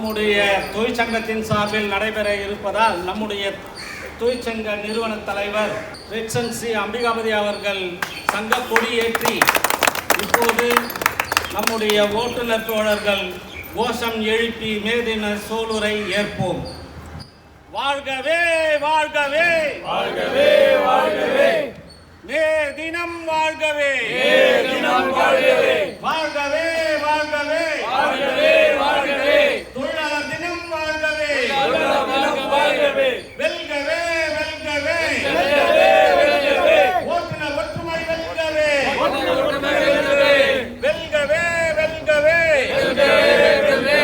நம்முடைய தொழிற்சங்கத்தின் சார்பில் நடைபெற இருப்பதால் நம்முடைய தொழிற்சங்க நிறுவன தலைவர் ரெட்சன்சி அம்பிகாபதி அவர்கள் சங்க கொடியேற்றி இப்போது நம்முடைய ஓட்டுநர் தோழர்கள் கோஷம் எழுப்பி மேதின சோலுரை ஏற்போம். வாழ்கவே வாழ்கவே வாழ்கவே வாழ்கவே மே தினம் வாழ்கவே தினம் வாழ்கவே வாழ்கவே வாழ்கவே வாழ்கவே வாழ்கவே தொழிலாளர் தினம் வாழ்கவே தினம் வாழ்கவே வெல்கவே வெல்கவே வெல்கவே வெல்கவே ஓட்டுநர் ஒற்றுமை வெல்கவே ஓட்டுநர் ஒற்றுமை வெல்கவே வெல்கவே வெல்கவே வெல்கவே வெல்கவே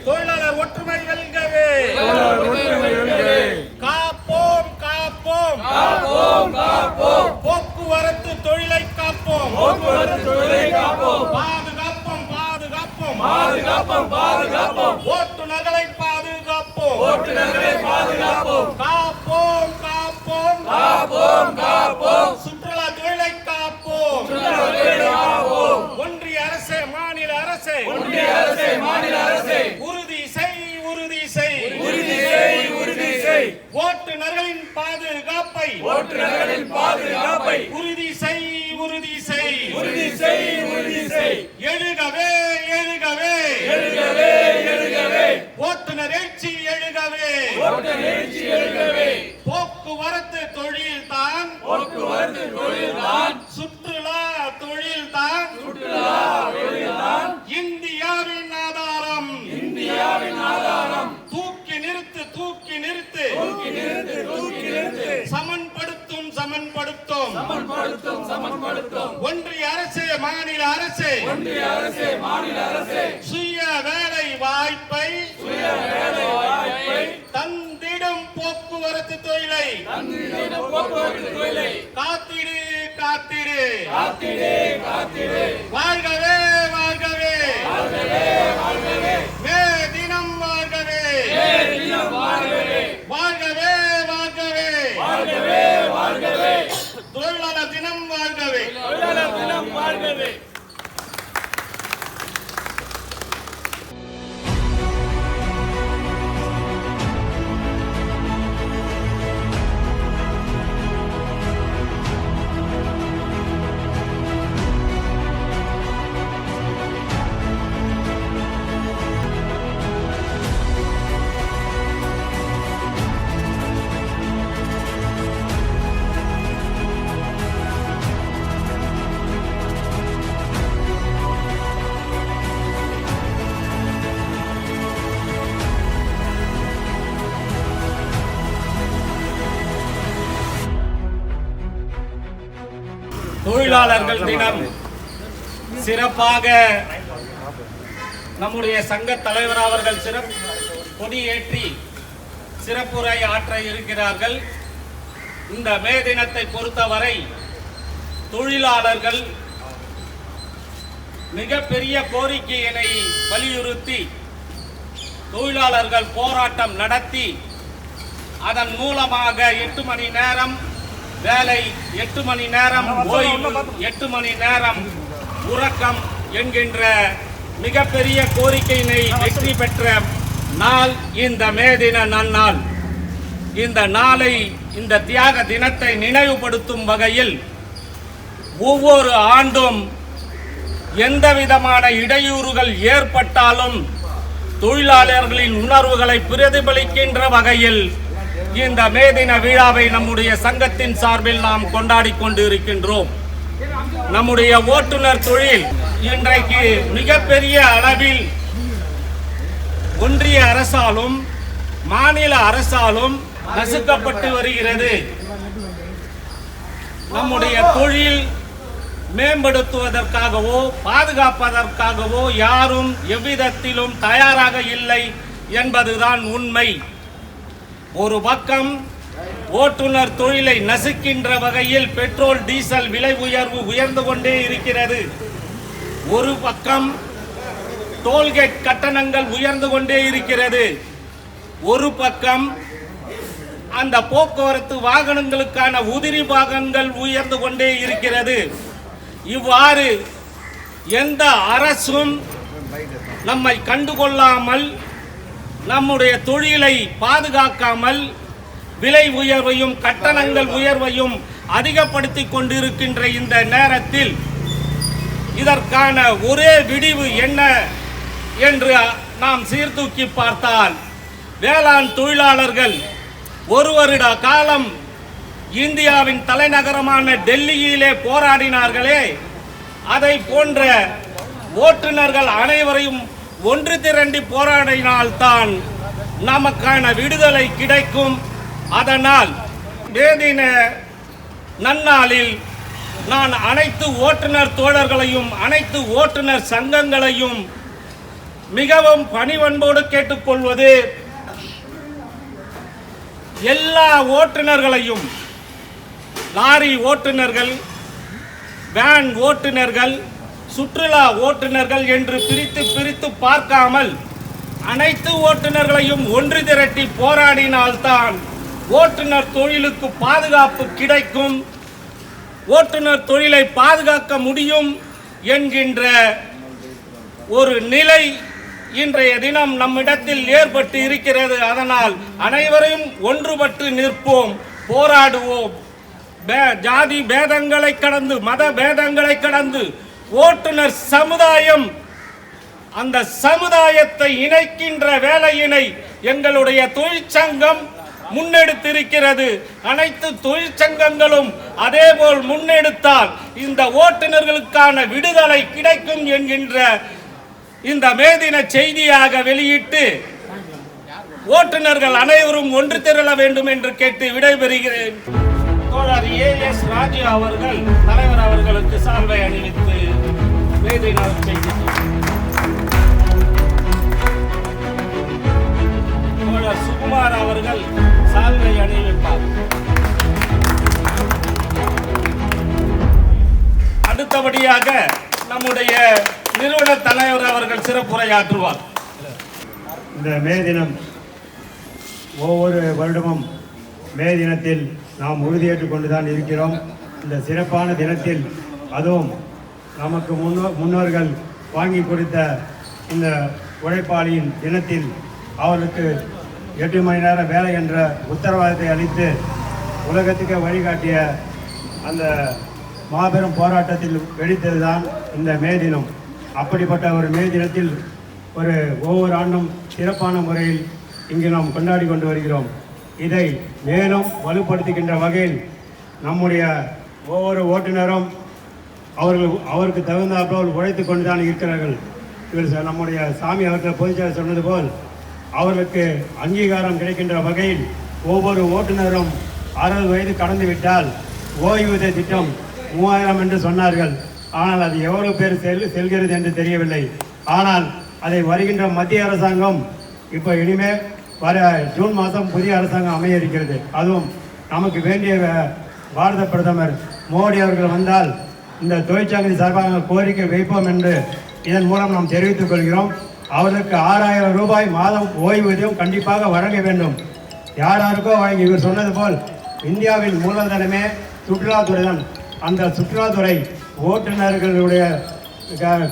தொழிலாளர் ஒற்றுமை வெல்கவே தொழிலாளர் ஒற்றுமை வெல்கவே காப்போம் காப்போம் காப்போம் காப்போம் போக்குவரத்து தொழிலை காப்போம் போக்குவரத்து தொழிலை காப்போம் பாதுகாப்போம் பாதுகாப்போம் பாதுகாப்போம் பாதுகாப்போம் ஓட்டுநர்களை பாதுகாப்போம் ஓட்டுநர்களை பாதுகாப்போம் காப்போம் காப்போம் காப்போம் காப்போம் சுற்றுலா தொழிலை காப்போம் சுற்றுலா தொழிலை காப்போம் ஒன்றிய அரசு மாநில அரசு ஒன்றிய அரசு மாநில அரசு உறுதி செய் உறுதி செய் உறுதி செய் உறுதி செய் ஓட்டுநர்களின் பாதுகாப்பை ஓட்டுநர்களின் பாதுகாப்பை உறுதி செய் உறுதி செய் உறுதி செய் உறுதி செய் எழுகவே எழுகவே எழுகவே எழுகவே ஓட்டுநர் எழுச்சி எழுகவே ஓட்டுநர் எழுச்சி எழுகவே போக்குவரத்து தொழில் தான் போக்குவரத்து தொழில் தான் சுற்றுலா தொழில் தான் சுற்றுலா தொழில் தான் இந்தியாவின் ஆதாரம் இந்தியாவின் ஆதாரம் தூக்கி நிறுத்து தூக்கி நிறுத்து தூக்கி நிறுத்து தூக்கி நிறுத்து சமன்படுத்தும் சமன்படுத்தும் சமன்படுத்தும் சமன்படுத்தும் ஒன்றிய அரசு மாநில அரசு ஒன்றிய அரசு மாநில அரசு சுய வேலை வாய்ப்பை சுய வேலை வாய்ப்பை தந்திடும் போக்குவரத்து தொழிலை தந்திடும் போக்குவரத்து தொழிலை காத்திடு காத்திடு காத்திடு காத்திடு வாழ்கவே வாழ்கவே வாழ்கவே வாழ்கவே மே தினம் வாழ்கவே மே தினம் வாழ்கவே வாழ்கவே வாழ்கவே வாழ்கவே வாழ்கவே தொழிலாளர் தினம் வாழ்கவே தொழிலாளர் தினம் வாழ்கவே. தொழிலாளர்கள் தினம் சிறப்பாக நம்முடைய சங்க தலைவர் அவர்கள் கொடியேற்றி சிறப்புரை ஆற்ற இருக்கிறார்கள். இந்த மே தினத்தை பொறுத்தவரை தொழிலாளர்கள் மிகப்பெரிய கோரிக்கையினை வலியுறுத்தி தொழிலாளர்கள் போராட்டம் நடத்தி அதன் மூலமாக 8 மணி நேரம் வேலை, 8 மணி நேரம் ஓய்வு, 8 மணி நேரம் உறக்கம் என்கின்ற மிகப்பெரிய கோரிக்கையினை வெற்றி பெற்ற நாள் இந்த மே தின நன்னாள். இந்த நாளை, இந்த தியாக தினத்தை நினைவுபடுத்தும் வகையில் ஒவ்வொரு ஆண்டும் எந்த விதமான இடையூறுகள் ஏற்பட்டாலும் தொழிலாளர்களின் உணர்வுகளை பிரதிபலிக்கின்ற வகையில் இந்த மே தின விழாவை நம்முடைய சங்கத்தின் சார்பில் நாம் கொண்டாடி கொண்டு இருக்கின்றோம். நம்முடைய ஓட்டுநர் தொழில் இன்றைக்கு மிகப்பெரிய அளவில் ஒன்றிய அரசாலும் மாநில அரசாலும் நசுக்கப்பட்டு வருகிறது. நம்முடைய தொழில் மேம்படுத்துவதற்காகவோ பாதுகாப்பதற்காகவோ யாரும் எவ்விதத்திலும் தயாராக இல்லை என்பதுதான் உண்மை. ஒரு பக்கம் ஓட்டுநர் தொழிலை நசுக்கின்ற வகையில் பெட்ரோல் டீசல் விலை உயர்வு உயர்ந்து கொண்டே இருக்கிறது. ஒரு பக்கம் டோல்கேட் கட்டணங்கள் உயர்ந்து கொண்டே இருக்கிறது. ஒரு பக்கம் அந்த போக்குவரத்து வாகனங்களுக்கான உதிரி பாகங்கள் உயர்ந்து கொண்டே இருக்கிறது. இவ்வாறு எந்த அரசும் நம்மை கண்டுகொள்ளாமல் நம்முடைய தொழிலை பாதுகாக்காமல் விலை உயர்வையும் கட்டணங்கள் உயர்வையும் அதிகப்படுத்தி கொண்டிருக்கின்ற இந்த நேரத்தில் இதற்கான ஒரே விடிவு என்ன என்று நாம் சீர்தூக்கி பார்த்தால், வேளாண் தொழிலாளர்கள் ஒரு வருட காலம் இந்தியாவின் தலைநகரமான டெல்லியிலே போராடினார்களே, அதை போன்ற ஓட்டுநர்கள் அனைவரையும் ஒன்று திரண்டி போராடினால்தான் நமக்கான விடுதலை கிடைக்கும். அதனால் மேதின நன்னாளில் நான் அனைத்து ஓட்டுநர் தோழர்களையும் அனைத்து ஓட்டுநர் சங்கங்களையும் மிகவும் பணிவன்போடு கேட்டுக்கொள்வது, எல்லா ஓட்டுநர்களையும், லாரி ஓட்டுநர்கள், வேன் ஓட்டுநர்கள், சுற்றுலா ஓட்டுநர்கள் என்று பிரித்து பார்க்காமல் அனைத்து ஓட்டுநர்களையும் ஒன்று திரட்டி போராடினால்தான் ஓட்டுநர் தொழிலுக்கு பாதுகாப்பு கிடைக்கும், ஓட்டுநர் தொழிலை பாதுகாக்க முடியும் என்கின்ற ஒரு நிலை இன்றைய தினம் நம்மிடத்தில் ஏற்பட்டு இருக்கிறது. அதனால் அனைவரையும் ஒன்றுபட்டு நிற்போம், போராடுவோம். ஜாதி பேதங்களை கடந்து, மத பேதங்களை கடந்து ஓட்டுநர் சமுதாயம், அந்த சமுதாயத்தை இணைக்கின்ற வேலையினை எங்களுடைய தொழிற்சங்கம் முன்னெடுத்திருக்கிறது. அனைத்து தொழிற்சங்கங்களும் அதேபோல் முன்னெடுத்தால் இந்த ஓட்டுநர்களுக்கான விடுதலை கிடைக்கும் என்கின்ற இந்த மேதின செய்தியாக வெளியிட்டு ஓட்டுநர்கள் அனைவரும் ஒன்று திரள வேண்டும் என்று கேட்டு விடைபெறுகிறேன். தோழர் AS ராஜு அவர்கள் தலைவர் அவர்களுக்கு சால்வை அணிவித்து மேதின செய்தி. தோழர் சுகுமார் அவர்கள் சால்வை அணிவிப்பார். அடுத்தபடியாக நம்முடைய நிறுவன தலைவர் அவர்கள் சிறப்புரையாற்றுவார். இந்த மே தினம் ஒவ்வொரு வருடமும் மே தினத்தில் நாம் உறுதியேற்றுக் கொண்டுதான் இருக்கிறோம். இந்த சிறப்பான தினத்தில், அதுவும் நமக்கு முன்னோர்கள் வாங்கி கொடுத்த இந்த உழைப்பாளியின் தினத்தில் அவர்களுக்கு 8 மணி நேரம் வேலை என்ற உத்தரவாதத்தை அளித்து உலகத்துக்கு வழிகாட்டிய அந்த மாபெரும் போராட்டத்தில் வெடித்ததுதான் இந்த மே தினம். அப்படிப்பட்ட ஒரு மே தினத்தில் ஒவ்வொரு ஆண்டும் சிறப்பான முறையில் இங்கு நாம் கொண்டாடி கொண்டு வருகிறோம். இதை மேலும் வலுப்படுத்துகின்ற வகையில் நம்முடைய ஒவ்வொரு ஓட்டுநரும் அவருக்கு தகுந்தாற்போல் உழைத்து கொண்டு தான் இருக்கிறார்கள். இவர் நம்முடைய சாமி அவர்கள் பொதுச்செயலர் சொன்னது போல் அவர்களுக்கு அங்கீகாரம் கிடைக்கின்ற வகையில் ஒவ்வொரு ஓட்டுநரும் 60 வயது கடந்து விட்டால் ஓய்வூதிய திட்டம் 3000 என்று சொன்னார்கள். ஆனால் அது எவ்வளவு பேர் செல்கிறது என்று தெரியவில்லை. ஆனால் அதை வருகின்ற மத்திய அரசாங்கம் இப்போ இனிமேல் வர ஜூன் மாதம் புதிய அரசாங்கம் அமைய இருக்கிறது. அதுவும் நமக்கு வேண்டிய பாரத பிரதமர் மோடி அவர்கள் வந்தால் இந்த தொழிற்சங்கத்தின் சார்பாக கோரிக்கை வைப்போம் என்று இதன் மூலம் நாம் தெரிவித்துக் கொள்கிறோம். அவர்களுக்கு 6000 ரூபாய் மாதம் ஓய்வூதியம் கண்டிப்பாக வழங்க வேண்டும். யாருக்கோ வழங்கி, இவர் சொன்னது போல் இந்தியாவின் மூலதனமே சுற்றுலாத்துறை தான். அந்த சுற்றுலாத்துறை ஓட்டுநர்களுடைய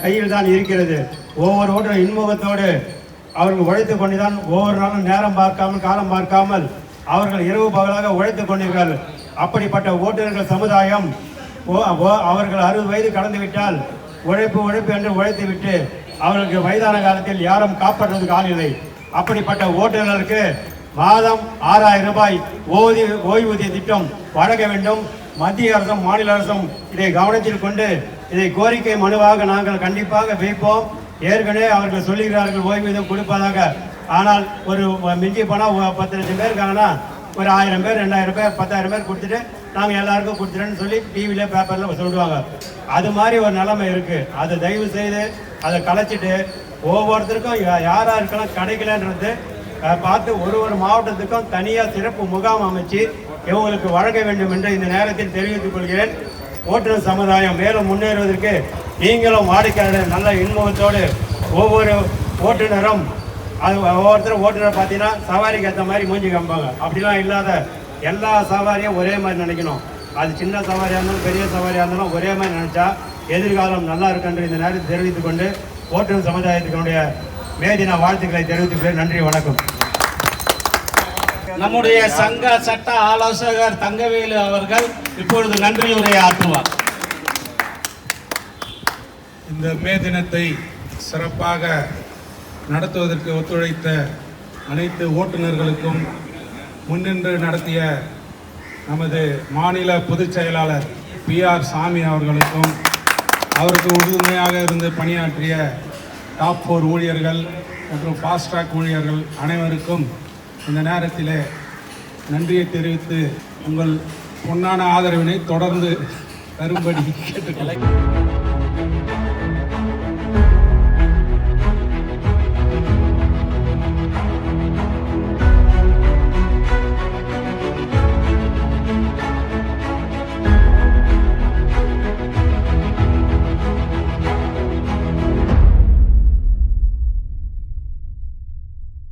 கையில் தான் இருக்கிறது. ஒவ்வொரு ஓட்டுநர் இன்முகத்தோடு அவர்கள் உழைத்து கொண்டு தான் ஒவ்வொரு நாளும் நேரம் பார்க்காமல் காலம் பார்க்காமல் அவர்கள் இரவு பகலாக உழைத்து கொண்டிருக்கிறார்கள். அப்படிப்பட்ட ஓட்டுநர்கள் சமுதாயம் அவர்கள் 60 வயது கடந்து விட்டால் உழைப்பு என்று உழைத்து விட்டு அவர்களுக்கு வயதான காலத்தில் யாரும் காப்பாற்றுவதற்கு ஆள் இல்லை. அப்படிப்பட்ட ஓட்டுநர்களுக்கு மாதம் 6000 ரூபாய் ஓய்வூதிய திட்டம் வழங்க வேண்டும். மத்திய அரசும் மாநில அரசும் இதை கவனத்தில் கொண்டு இதை கோரிக்கை மனுவாக நாங்கள் கண்டிப்பாக வைப்போம். ஏற்கனவே அவர்கள் சொல்லுகிறார்கள் ஓய்வூதியம் கொடுப்பதாக. ஆனால் ஒரு மிஞ்சி போனால் 10 லட்சம் பேர் இருக்காங்கன்னா ஒரு 1000 பேர் 2000 பேர் 10000 பேர் கொடுத்துட்டு நாங்கள் எல்லாருக்கும் கொடுத்துட்டேன்னு சொல்லி டிவியில் பேப்பரில் சொல்லுவாங்க. அது மாதிரி ஒரு நிலைமை இருக்குது. அதை தயவு செய்து அதை கலைச்சிட்டு ஒவ்வொருத்தருக்கும் யாருக்கெல்லாம் கிடைக்கலன்றது பார்த்து ஒரு மாவட்டத்துக்கும் தனியாக சிறப்பு முகாம் அமைச்சு இவங்களுக்கு வழங்க வேண்டும் என்று இந்த நேரத்தில் தெரிவித்துக் கொள்கிறேன். ஓட்டுநர் சமுதாயம் மேலும் முன்னேறுவதற்கு நீங்களும் வாடிக்கையாளர் நல்ல இன்முகத்தோடு ஒவ்வொரு ஓட்டுநரும் ஒவ்வொருத்தரும் ஓட்டுநரை பார்த்தீங்கன்னா சவாரிக்கு ஏற்ற மாதிரி மூஞ்சி காமிப்பாங்க. அப்படிலாம் இல்லாத எல்லா சவாரியும் ஒரே மாதிரி நினைக்கணும். அது சின்ன சவாரியாக இருந்தாலும் பெரிய சவாரியாக இருந்தாலும் ஒரே மாதிரி நினச்சா எதிர்காலம் நல்லா இருக்குன்ற இந்த நேரத்தை தெரிவித்துக் கொண்டு ஓட்டுநர் சமுதாயத்தினுடைய மே தின வாழ்த்துக்களை தெரிவித்துக்கிறேன். நன்றி, வணக்கம். நம்முடைய சங்க சட்ட ஆலோசகர் தங்கவேலு அவர்கள் இப்பொழுது நன்றி உரை ஆற்றுவார். இந்த மே தினத்தை சிறப்பாக நடத்துவதற்கு ஒத்துழைத்த அனைத்து ஓட்டுநர்களுக்கும், முன்னின்று நடத்திய நமது மாநில பொதுச் செயலாளர் PR சாமி அவர்களுக்கும், அவருக்கு உறுதுணையாக இருந்து பணியாற்றிய டாப் 4 ஊழியர்கள் மற்றும் ஃபாஸ்ட் ட்ராக் ஊழியர்கள் அனைவருக்கும் இந்த நேரத்தில் நன்றியை தெரிவித்து உங்கள் பொன்னான ஆதரவினை தொடர்ந்து தரும்படி கேட்டுக்கொள்கிறேன்.